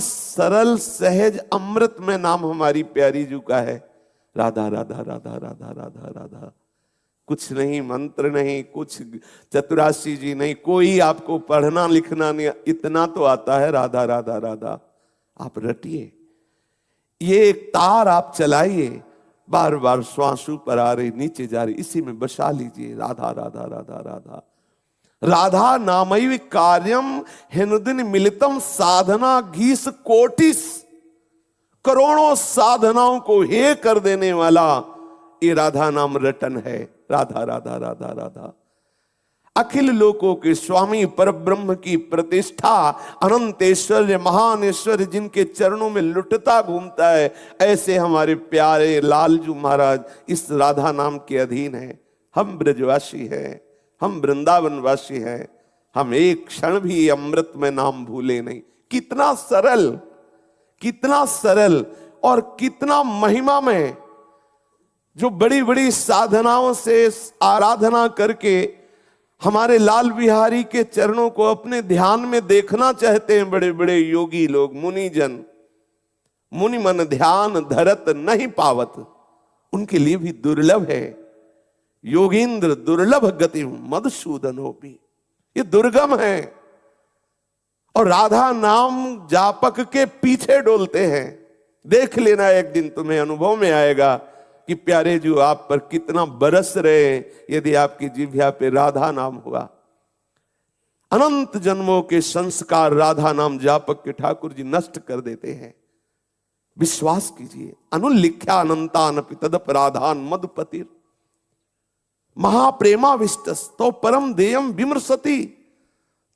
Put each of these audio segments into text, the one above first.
सरल सहज अमृत में नाम हमारी प्यारी जू का है, राधा राधा राधा राधा राधा राधा। कुछ नहीं, मंत्र नहीं, कुछ चतुराशी जी नहीं, कोई आपको पढ़ना लिखना नहीं, इतना तो आता है राधा राधा राधा। आप रटिए, ये एक तार आप चलाइए, बार बार श्वास ऊपर आ रही नीचे जा रही, इसी में बसा लीजिए, राधा राधा राधा राधा। राधा नामैव कार्यम हिनुदिन मिलितम साधना घीस कोटिस। करोड़ों साधनाओं को हे कर देने वाला ये राधा नाम रटन है, राधा राधा राधा राधा। अखिल लोकों के स्वामी परब्रह्म की प्रतिष्ठा, अनंत ऐश्वर्य महान ऐश्वर्य जिनके चरणों में लुटता घूमता है, ऐसे हमारे प्यारे लालजू महाराज इस राधा नाम के अधीन है। हम ब्रजवासी हैं, हम वृंदावनवासी हैं, हम एक क्षण भी अमृत में नाम भूले नहीं। कितना सरल, कितना सरल और कितना महिमा में, जो बड़ी बड़ी साधनाओं से आराधना करके हमारे लाल बिहारी के चरणों को अपने ध्यान में देखना चाहते हैं बड़े बड़े योगी लोग, मुनिजन। मुनि मन ध्यान धरत नहीं पावत, उनके लिए भी दुर्लभ है। योगींद्र दुर्लभ गति मधुसूदनोपि, ये दुर्गम है। और राधा नाम जापक के पीछे डोलते हैं। देख लेना, एक दिन तुम्हें अनुभव में आएगा कि प्यारे जो आप पर कितना बरस रहे यदि आपकी जिह्वा पे राधा नाम हुआ। अनंत जन्मों के संस्कार राधा नाम जापक के ठाकुर जी नष्ट कर देते हैं। विश्वास कीजिए, अनुल्लिख्या अनंतान तदपराधान मधुपतिर महाप्रेमाविष्टस तो परम देयम विमृशति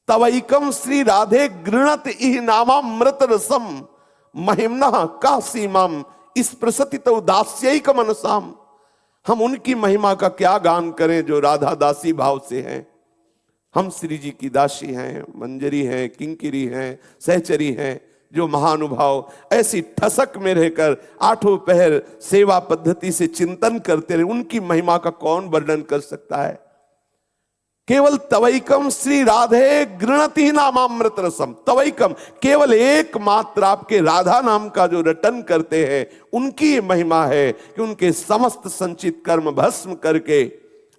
तवैकम श्री राधे गृणत इह नामामृत रसम महिम्ना का सीमाम इस प्रसति तो दास्यैक मनसाम। हम उनकी महिमा का क्या गान करें जो राधा दासी भाव से हैं। हम श्री जी की दासी हैं, मंजरी हैं, किंकिरी हैं, सहचरी हैं, जो महानुभाव ऐसी ठसक में रहकर आठों पहर सेवा पद्धति से चिंतन करते रहे, उनकी महिमा का कौन वर्णन कर सकता है। केवल तवैकम श्री राधे गृणति नामामृत रसम, तवैकम केवल एकमात्र आपके राधा नाम का जो रटन करते हैं उनकी ये महिमा है कि उनके समस्त संचित कर्म भस्म करके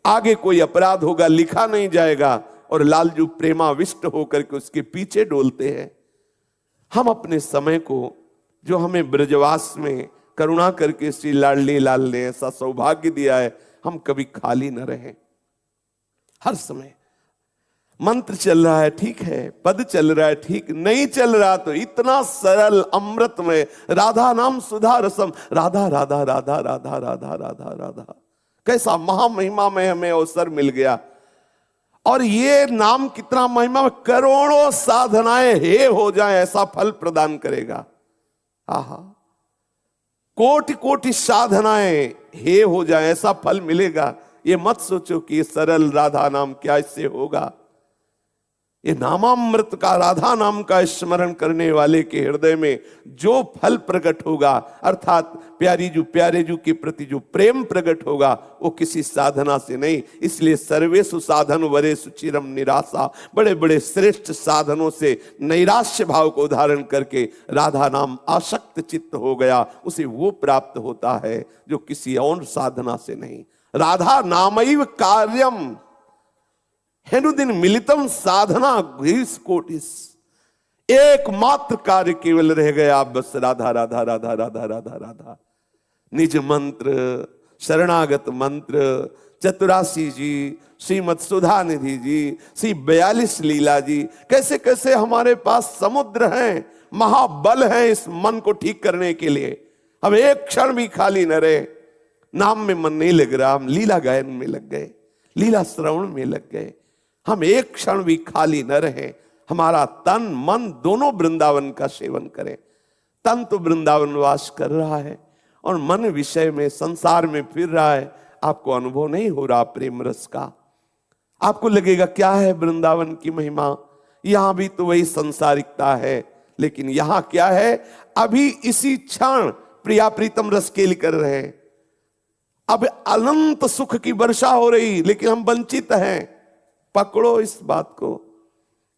आगे कोई अपराध होगा लिखा नहीं जाएगा, और लालजू प्रेमाविष्ट होकर के उसके पीछे डोलते हैं। हम अपने समय को, जो हमें ब्रजवास में करुणा करके श्री लाडली लाल ने ऐसा सौभाग्य दिया है, हम कभी खाली न रहे। हर समय मंत्र चल रहा है, ठीक है, पद चल रहा है, ठीक, नहीं चल रहा तो इतना सरल अमृत में राधा नाम सुधा रसम, राधा राधा राधा राधा राधा राधा राधा। कैसा महामहिमा में हमें अवसर मिल गया। और ये नाम कितना महिमा में, करोड़ों साधनाएं हे हो जाए ऐसा फल प्रदान करेगा। आहा, कोटि कोटि साधनाएं हे हो जाए ऐसा फल मिलेगा। ये मत सोचो कि ये सरल राधा नाम क्या इससे होगा। ये नामामृत का, राधा नाम का स्मरण करने वाले के हृदय में जो फल प्रकट होगा, अर्थात प्यारे जू के प्रति जो प्रेम प्रकट होगा, वो किसी साधना से नहीं। इसलिए सर्वेषु साधन वरेषु चिरम निराशा, बड़े बड़े श्रेष्ठ साधनों से नैराश्य भाव को धारण करके राधा नाम आसक्त चित्त हो गया, उसे वो प्राप्त होता है जो किसी और साधना से नहीं। राधा नामैव कार्यम हेनुदिन मिलितम साधना घीस कोटिस, एकमात्र कार्य केवल रह गया बस राधा राधा राधा राधा राधा राधा। निज मंत्र, शरणागत मंत्र, चतुरासी जी, श्रीमद सुधा निधि जी, श्री 42 लीला जी, कैसे कैसे हमारे पास समुद्र हैं, महाबल है इस मन को ठीक करने के लिए। हम एक क्षण भी खाली न रहे। नाम में मन नहीं लग रहा, हम लीला गायन में लग गए, लीला श्रवण में लग गए। हम एक क्षण भी खाली न रहे। हमारा तन मन दोनों वृंदावन का सेवन करें। तन तो वृंदावन वास कर रहा है और मन विषय में, संसार में फिर रहा है। आपको अनुभव नहीं हो रहा प्रेम रस का। आपको लगेगा क्या है वृंदावन की महिमा, यहां भी तो वही संसारिकता है। लेकिन यहां क्या है, अभी इसी क्षण प्रिया प्रीतम रस केल कर रहे हैं। अब अनंत सुख की वर्षा हो रही, लेकिन हम वंचित हैं। पकड़ो इस बात को।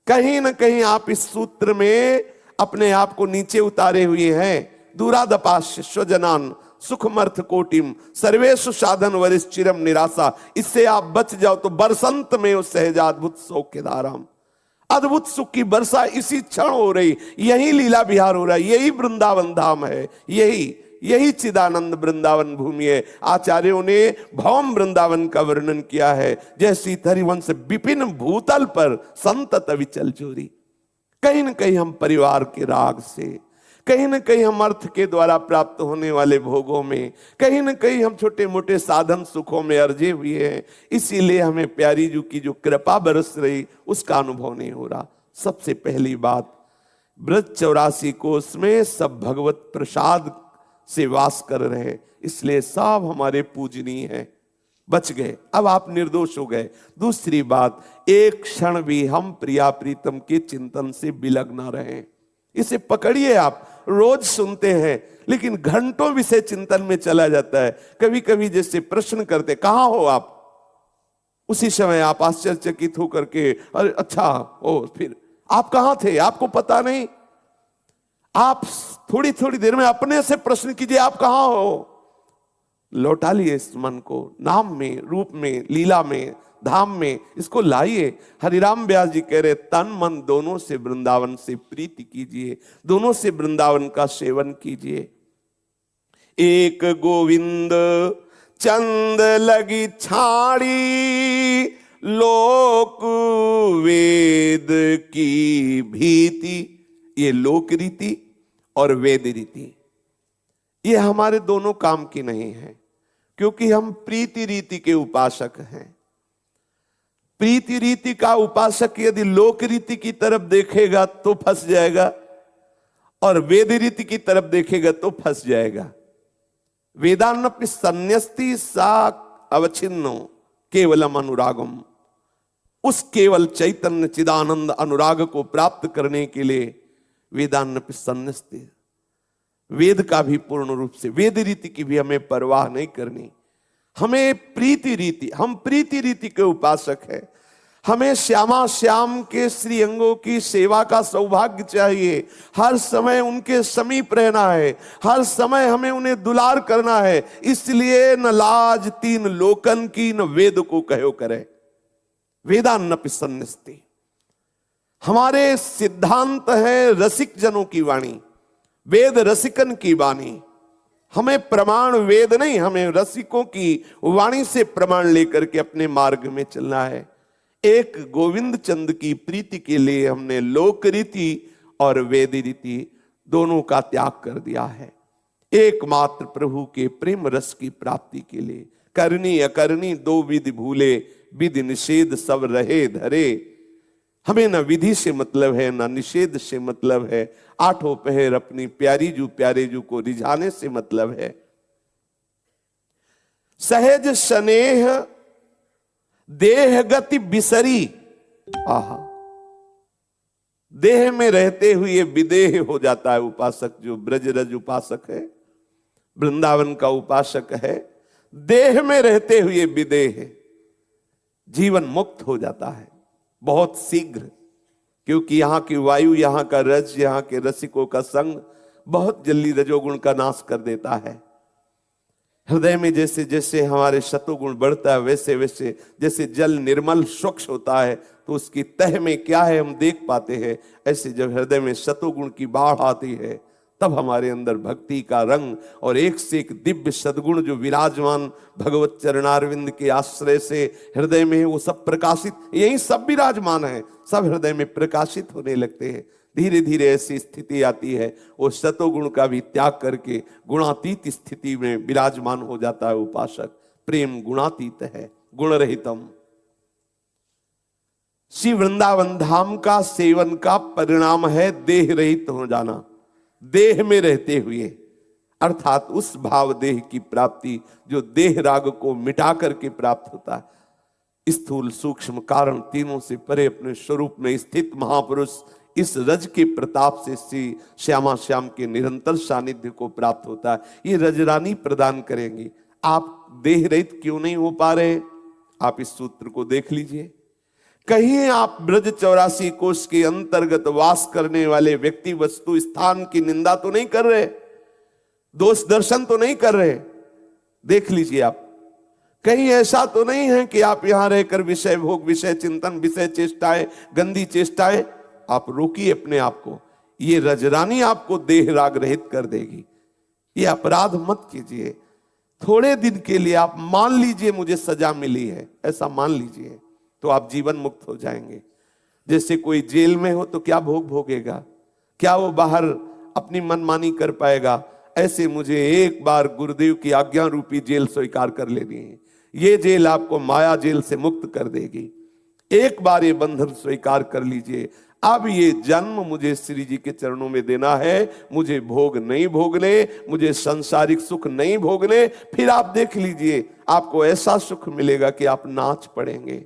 कहीं ना कहीं आप इस सूत्र में अपने आप को नीचे उतारे हुए हैं। दूरादपाश्य स्वजनान सुखमर्थ कोटिम सर्वेशु साधन वरिष्ठ चिरम निराशा। इससे आप बच जाओ तो बरसंत में उस सहजाद्भुत सौख्य धाराम। अद्भुत सुख की वर्षा इसी क्षण हो रही, यही लीला विहार हो रहा है, यही वृंदावन धाम है, यही चिदानंद वृंदावन भूमि है। आचार्यों ने भौम वृंदावन का वर्णन किया है, जैसी हरिवंश विपिन भूतल पर संतत विचल चोरी। कहीं न कहीं हम परिवार के राग से, कहीं न कहीं हम अर्थ के द्वारा प्राप्त होने वाले भोगों में, कहीं न कहीं हम छोटे मोटे साधन सुखों में अर्जे हुए हैं। इसीलिए हमें प्यारी जी की जो कृपा बरस रही उसका अनुभव नहीं हो रहा। सबसे पहली बात, ब्रज 84 कोष में सब भगवत प्रसाद से वास कर रहे, इसलिए सब हमारे पूजनीय हैं। बच गए, अब आप निर्दोष हो गए। दूसरी बात, एक क्षण भी हम प्रिया प्रीतम के चिंतन से बिलग ना रहे। इसे पकड़िए, आप रोज सुनते हैं लेकिन घंटों विषय चिंतन में चला जाता है। कभी कभी जैसे प्रश्न करते, कहां हो आप, उसी समय आप आश्चर्यचकित होकर के, अरे अच्छा ओ, फिर आप कहां थे, आपको पता नहीं। आप थोड़ी थोड़ी देर में अपने से प्रश्न कीजिए, आप कहां हो। लौटा लिए इस मन को नाम में, रूप में, लीला में, धाम में, इसको लाइए। हरिराम व्यास जी कह रहे, तन मन दोनों से वृंदावन से प्रीति कीजिए, दोनों से वृंदावन का सेवन कीजिए। एक गोविंद चंद लगी छाड़ी, लोक वेद की भीति। ये लोक रीति और वेद रीति ये हमारे दोनों काम की नहीं है, क्योंकि हम प्रीति रीति के उपासक हैं। प्रीति रीति का उपासक यदि लोक रीति की तरफ देखेगा तो फंस जाएगा, और वेद रीति की तरफ देखेगा तो फंस जाएगा। वेदान्नपि संन्यस्ति सा अवच्छिन्नो केवलम अनुरागम। उस केवल चैतन्य चिदानंद अनुराग को प्राप्त करने के लिए वेदान्नपि संन्यस्ति, वेद का भी पूर्ण रूप से, वेद रीति की भी हमें परवाह नहीं करनी। हमें प्रीति रीति, हम प्रीति रीति के उपासक हैं। हमें श्यामा श्याम के श्री अंगों की सेवा का सौभाग्य चाहिए। हर समय उनके समीप रहना है, हर समय हमें उन्हें दुलार करना है। इसलिए न लाज तीन लोकन की, न वेद को कहो करे। वेदान्नपि संन्यस्ति हमारे सिद्धांत है, रसिक जनों की वाणी, वेद रसिकन की वाणी। हमें प्रमाण वेद नहीं, हमें रसिकों की वाणी से प्रमाण लेकर के अपने मार्ग में चलना है। एक गोविंद चंद की प्रीति के लिए हमने लोक रीति और वेद रीति दोनों का त्याग कर दिया है। एकमात्र प्रभु के प्रेम रस की प्राप्ति के लिए करनी अकरनी दो विधि भूले, विधि निषेध सब रहे धरे। हमें न विधि से मतलब है, न निषेध से मतलब है। आठों पहर अपनी प्यारी जू प्यारे जू को रिझाने से मतलब है। सहज स्नेह देह गति बिसरी। आहा, देह में रहते हुए विदेह हो जाता है उपासक। जो ब्रजरज उपासक है, वृंदावन का उपासक है, देह में रहते हुए विदेह, जीवन मुक्त हो जाता है बहुत शीघ्र। क्योंकि यहाँ की वायु, यहाँ का रज, यहाँ के रसिकों का संग बहुत जल्दी रजोगुण का नाश कर देता है। हृदय में जैसे जैसे हमारे शतुगुण बढ़ता है, वैसे वैसे जैसे जल निर्मल स्वच्छ होता है तो उसकी तह में क्या है हम देख पाते हैं। ऐसे जब हृदय में शतुगुण की बाढ़ आती है तब हमारे अंदर भक्ति का रंग और एक से एक दिव्य सद्गुण जो विराजमान भगवत चरणारविंद के आश्रय से हृदय में वो सब प्रकाशित, यही सब विराजमान है, सब हृदय में प्रकाशित होने लगते हैं। धीरे धीरे ऐसी स्थिति आती है, वो सतोगुण का भी त्याग करके गुणातीत स्थिति में विराजमान हो जाता है उपासक। प्रेम गुणातीत है, गुण रहितम। श्री वृंदावन धाम का सेवन का परिणाम है देह रहित हो जाना, देह में रहते हुए, अर्थात उस भाव देह की प्राप्ति जो देह राग को मिटा करके प्राप्त होता है। स्थूल सूक्ष्म कारण तीनों से परे अपने स्वरूप में स्थित महापुरुष इस रज के प्रताप से श्री श्यामा श्याम के निरंतर सानिध्य को प्राप्त होता है। ये रजरानी प्रदान करेंगी। आप देह रहित क्यों नहीं हो पा रहे? आप इस सूत्र को देख लीजिए। कहीं आप ब्रज 84 कोष के अंतर्गत वास करने वाले व्यक्ति वस्तु स्थान की निंदा तो नहीं कर रहे, दोष दर्शन तो नहीं कर रहे? देख लीजिए आप, कहीं ऐसा तो नहीं है कि आप यहां रहकर विषय भोग, विषय चिंतन, विषय चेष्टाएं, गंदी चेष्टाएं, आप रोकिए अपने आप को। ये रजरानी आपको देह राग रहित कर देगी। ये अपराध मत कीजिए। थोड़े दिन के लिए आप मान लीजिए मुझे सजा मिली है, ऐसा मान लीजिए, तो आप जीवन मुक्त हो जाएंगे। जैसे कोई जेल में हो तो क्या भोग भोगेगा, क्या वो बाहर अपनी मनमानी कर पाएगा? ऐसे मुझे एक बार गुरुदेव की आज्ञा रूपी जेल स्वीकार कर लेनी है। ये जेल आपको माया जेल से मुक्त कर देगी। एक बार ये बंधन स्वीकार कर लीजिए। अब ये जन्म मुझे श्री जी के चरणों में देना है, मुझे भोग नहीं भोगने, मुझे संसारिक सुख नहीं भोगने। फिर आप देख लीजिए, आपको ऐसा सुख मिलेगा कि आप नाच पड़ेंगे।